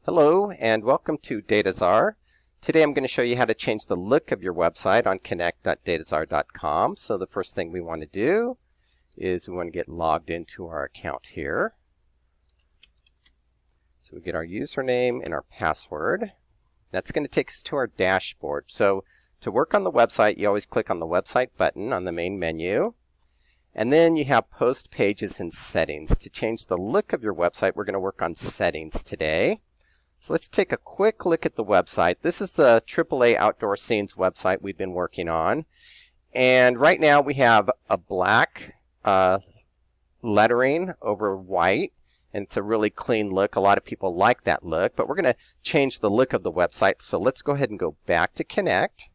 Hello and welcome to Dataczar. Today I'm going to show you how to change the look of your website on connect.dataczar.com. So the first thing we want to do is we want to get logged into our account here. So we get our username and our password. That's going to take us to our dashboard. So to work on the website, you always click on the website button on the main menu. And then you have post pages and settings. To change the look of your website, we're going to work on settings today. So let's take a quick look at the website. This is the AAA Outdoor Scenes website we've been working on. And right now we have a black lettering over white. And it's a really clean look. A lot of people like that look. But we're going to change the look of the website. So let's go ahead and go back to Connect.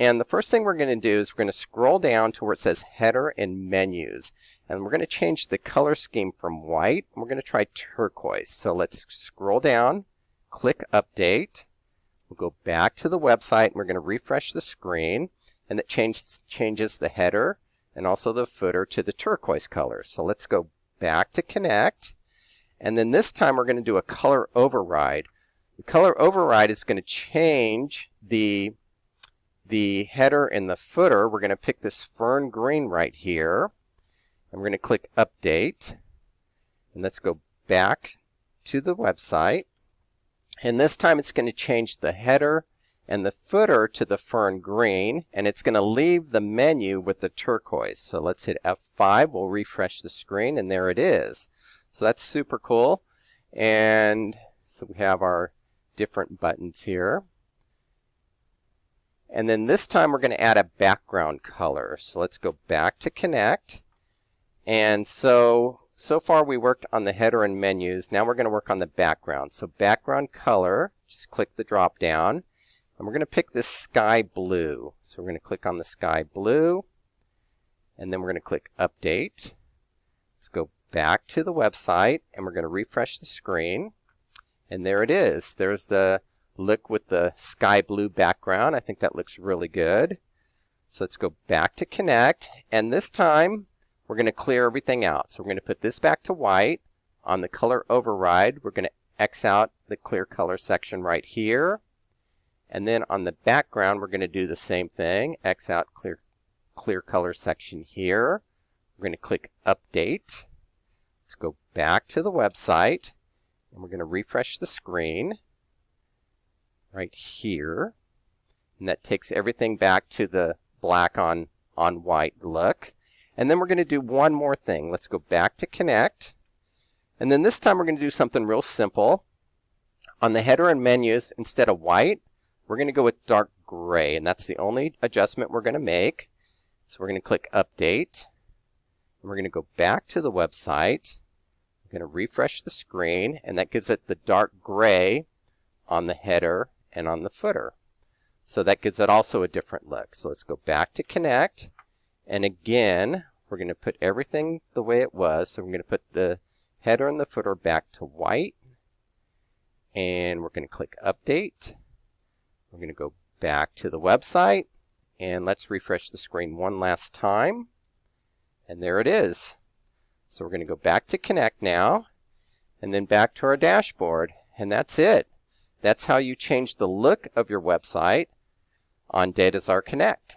And the first thing we're going to do is we're going to scroll down to where it says Header and Menus. And we're going to change the color scheme from white. And we're going to try turquoise. So let's scroll down, click Update. We'll go back to the website and we're going to refresh the screen. And that changes the header and also the footer to the turquoise color. So let's go back to Connect. And then this time we're going to do a color override. The color override is going to change the header and the footer. We're going to pick this fern green right here. And we're going to click Update. And let's go back to the website. And this time it's going to change the header and the footer to the fern green. And it's going to leave the menu with the turquoise. So let's hit F5. We'll refresh the screen. And there it is. So that's super cool. And so we have our different buttons here. And then this time we're going to add a background color. So let's go back to Connect. And so far we worked on the header and menus. Now we're going to work on the background. So background color, just click the drop down. And we're going to pick this sky blue. So we're going to click on the sky blue. And then we're going to click Update. Let's go back to the website. And we're going to refresh the screen. And there it is. There's the look with the sky blue background. I think that looks really good. So let's go back to Connect. And this time we're going to clear everything out. So we're going to put this back to white. On the color override, we're going to X out the clear color section right here. And then on the background, we're going to do the same thing. X out clear color section here. We're going to click Update. Let's go back to the website. And we're going to refresh the screen right here. And that takes everything back to the black on white look. And then we're going to do one more thing. Let's go back to Connect. And then this time we're going to do something real simple. On the header and menus, instead of white, we're going to go with dark gray. And that's the only adjustment we're going to make. So we're going to click Update. And we're going to go back to the website. We're going to refresh the screen. And that gives it the dark gray on the header and on the footer. So that gives it also a different look. So let's go back to Connect. And again, we're going to put everything the way it was. So we're going to put the header and the footer back to white. And we're going to click Update. We're going to go back to the website. And let's refresh the screen one last time. And there it is. So we're going to go back to Connect now. And then back to our dashboard. And that's it. That's how you change the look of your website on Dataczar Connect.